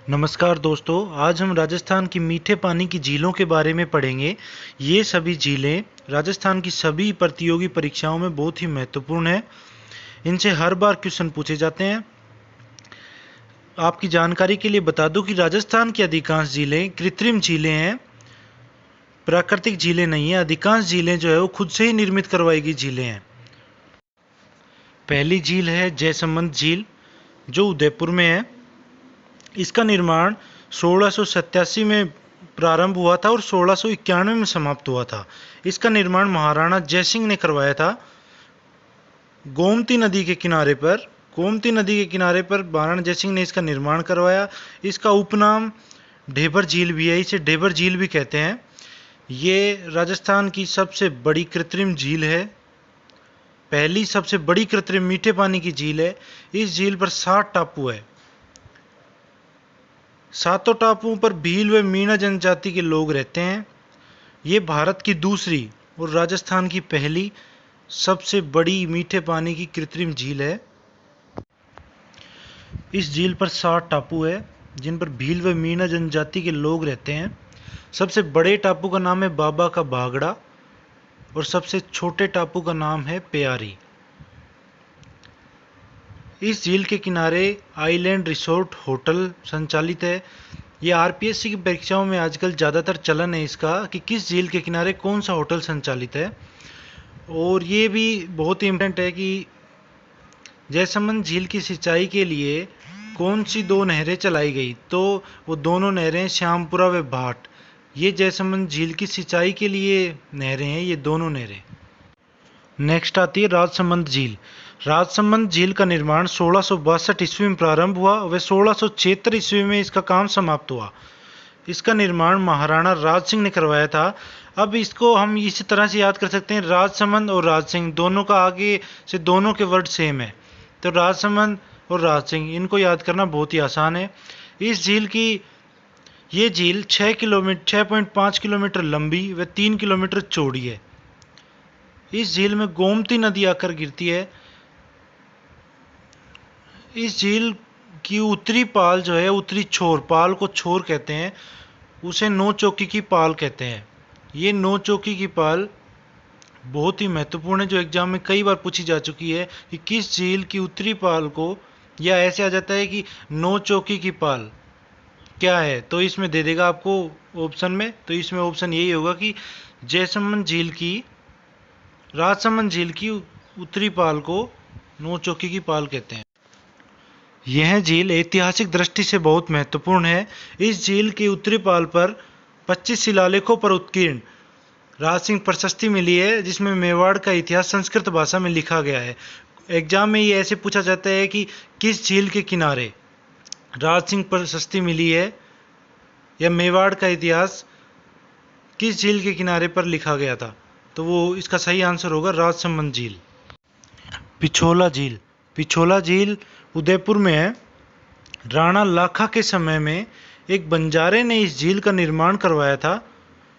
नमस्कार दोस्तों, आज हम राजस्थान की मीठे पानी की झीलों के बारे में पढ़ेंगे। ये सभी झीलें राजस्थान की सभी प्रतियोगी परीक्षाओं में बहुत ही महत्वपूर्ण है। इनसे हर बार क्वेश्चन पूछे जाते हैं। आपकी जानकारी के लिए बता दूं कि राजस्थान की अधिकांश झीलें कृत्रिम झीलें हैं, प्राकृतिक झीलें नहीं है। अधिकांश झीलें जो है वो खुद से ही निर्मित करवाई गई झीलें हैं। पहली झील है जयसमंद झील, जो उदयपुर में है। इसका निर्माण 1687 में प्रारंभ हुआ था और 1691 में समाप्त हुआ था। इसका निर्माण महाराणा जयसिंह ने करवाया था। गोमती नदी के किनारे पर महाराणा जयसिंह ने इसका निर्माण करवाया। इसका उपनाम ढेबर झील भी है, इसे ढेबर झील भी कहते हैं। ये राजस्थान की सबसे बड़ी कृत्रिम झील है, पहली सबसे बड़ी कृत्रिम मीठे पानी की झील है। इस झील पर 60 टापू है। सातों टापुओं पर भील व मीणा जनजाति के लोग रहते हैं। ये भारत की दूसरी और राजस्थान की पहली सबसे बड़ी मीठे पानी की कृत्रिम झील है। इस झील पर 60 टापू है जिन पर भील व मीणा जनजाति के लोग रहते हैं। सबसे बड़े टापू का नाम है बाबा का भागड़ा और सबसे छोटे टापू का नाम है प्यारी। इस झील के किनारे आइलैंड रिसोर्ट होटल संचालित है। ये आरपीएससी की परीक्षाओं में आजकल ज़्यादातर चलन है इसका कि किस झील के किनारे कौन सा होटल संचालित है। और ये भी बहुत ही इम्पोर्टेंट है कि जयसमंद झील की सिंचाई के लिए कौन सी दो नहरें चलाई गई, तो वो दोनों नहरें श्यामपुरा व भाट। ये जयसमंद झील की सिंचाई के लिए नहरें हैं, ये दोनों नहरें। नेक्स्ट आती है राजसमंद झील। राजसमंद झील का निर्माण 1662 ईस्वी में प्रारंभ हुआ व 1676 ईस्वी में इसका काम समाप्त हुआ। इसका निर्माण महाराणा राज सिंह ने करवाया था। अब इसको हम इसी तरह से याद कर सकते हैं, राजसमंद और राज सिंह दोनों का आगे से दोनों के वर्ड सेम है, तो राजसमंद और राज सिंह इनको याद करना बहुत ही आसान है। ये झील 6.5 किलोमीटर लंबी व 3 किलोमीटर चौड़ी है। इस झील में गोमती नदी आकर गिरती है। इस झील की उत्तरी पाल जो है, उत्तरी छोर, पाल को छोर कहते हैं, उसे नौ चौकी की पाल कहते हैं। ये नौ चौकी की पाल बहुत ही महत्वपूर्ण है, जो एग्जाम में कई बार पूछी जा चुकी है कि किस झील की उत्तरी पाल को, या ऐसे आ जाता है कि नौ चौकी की पाल क्या है, तो इसमें दे देगा आपको ऑप्शन में। तो इसमें ऑप्शन यही होगा कि राजसमंद झील की उत्तरी पाल को नौ चौकी की पाल कहते हैं। यह झील ऐतिहासिक दृष्टि से बहुत महत्वपूर्ण है। इस झील की उत्तरी पाल पर 25 शिलालेखों पर उत्कीर्ण राज सिंह प्रशस्ति मिली है, जिसमें मेवाड़ का इतिहास संस्कृत भाषा में लिखा गया है। एग्जाम में ये ऐसे पूछा जाता है कि किस झील के किनारे राज सिंह प्रशस्ति मिली है, या मेवाड़ का इतिहास किस झील के किनारे पर लिखा गया था, तो वो इसका सही आंसर होगा राजसमंद झील। पिछोला झील उदयपुर में है। राणा लाखा के समय में एक बंजारे ने इस झील का निर्माण करवाया था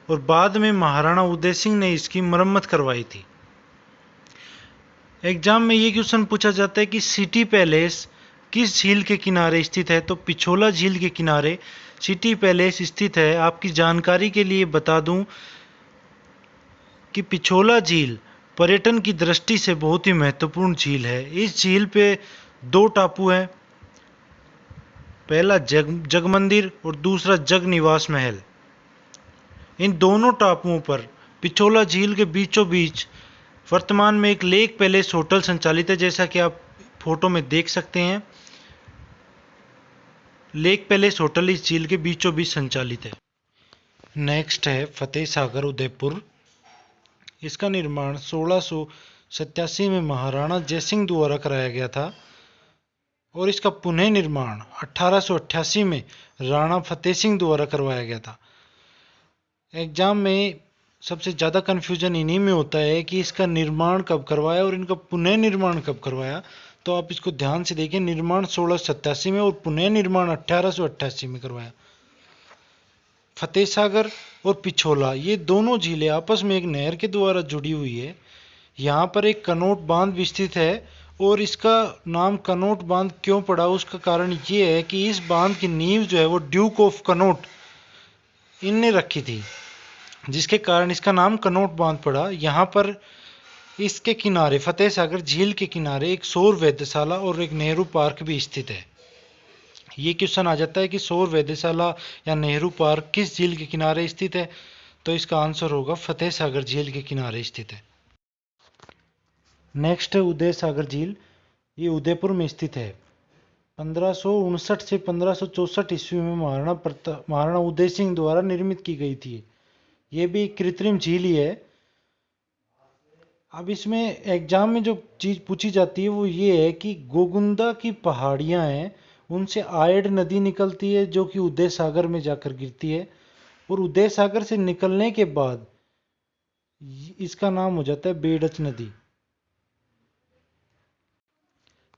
और बाद में महाराणा उदय सिंह ने इसकी मरम्मत करवाई थी। एग्जाम में ये क्वेश्चन पूछा जाता है कि सिटी पैलेस किस झील के किनारे स्थित है, तो पिछोला झील के किनारे सिटी पैलेस स्थित है। आपकी जानकारी के लिए बता दूं कि पिछोला झील पर्यटन की दृष्टि से बहुत ही महत्वपूर्ण झील है। इस झील पे 2 टापू हैं, पहला जग मंदिर और दूसरा जग निवास महल। इन दोनों टापुओं पर पिछोला झील के बीचों बीच वर्तमान में एक लेक पैलेस होटल संचालित है, जैसा कि आप फोटो में देख सकते हैं। लेक पैलेस होटल इस झील के बीचों बीच संचालित है। नेक्स्ट है फतेह सागर उदयपुर। इसका निर्माण 1687 में महाराणा जयसिंह द्वारा कराया गया था और इसका पुनः निर्माण 1888 में राणा फतेह सिंह द्वारा करवाया गया था। एग्जाम में सबसे ज़्यादा कन्फ्यूजन इन्हीं में होता है कि इसका निर्माण कब करवाया और इनका पुनः निर्माण कब करवाया, तो आप इसको ध्यान से देखिए। निर्माण 1687 में और पुनः निर्माण 1888 में करवाया। फतेह सागर और पिछोला ये दोनों झीलें आपस में एक नहर के द्वारा जुड़ी हुई है। यहाँ पर एक कनोट बांध भी स्थित है और इसका नाम कनॉट बांध क्यों पड़ा, उसका कारण ये है कि इस बांध की नींव जो है वो ड्यूक ऑफ कनॉट इनने रखी थी, जिसके कारण इसका नाम कनॉट बांध पड़ा। यहाँ पर इसके किनारे, फतेह सागर झील के किनारे, एक सौर वेधशाला और एक नेहरू पार्क भी स्थित है। ये क्वेश्चन आ जाता है कि सौर वेधशाला या नेहरू पार्क किस झील के किनारे स्थित है, तो इसका आंसर होगा फतेह सागर झील के किनारे स्थित है। नेक्स्ट है उदय सागर झील। ये उदयपुर में स्थित है। 1559 से 1564 ईस्वी में महाराणा उदय सिंह द्वारा निर्मित की गई थी। ये भी एक कृत्रिम झील ही है। अब इसमें एग्जाम में जो चीज पूछी जाती है वो ये है कि गोगुंदा की पहाड़ियां हैं, उनसे आयड नदी निकलती है जो कि उदय सागर में जाकर गिरती है, और उदय सागर से निकलने के बाद इसका नाम हो जाता है बेडच नदी।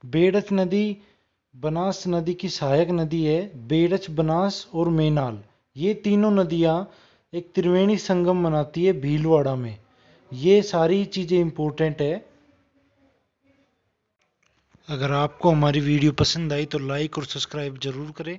बेडच नदी बनास नदी की सहायक नदी है। बेडच, बनास और मेनाल, ये तीनों नदियां एक त्रिवेणी संगम बनाती है भीलवाड़ा में। ये सारी चीज़ें इंपॉर्टेंट है। अगर आपको हमारी वीडियो पसंद आई तो लाइक और सब्सक्राइब जरूर करें।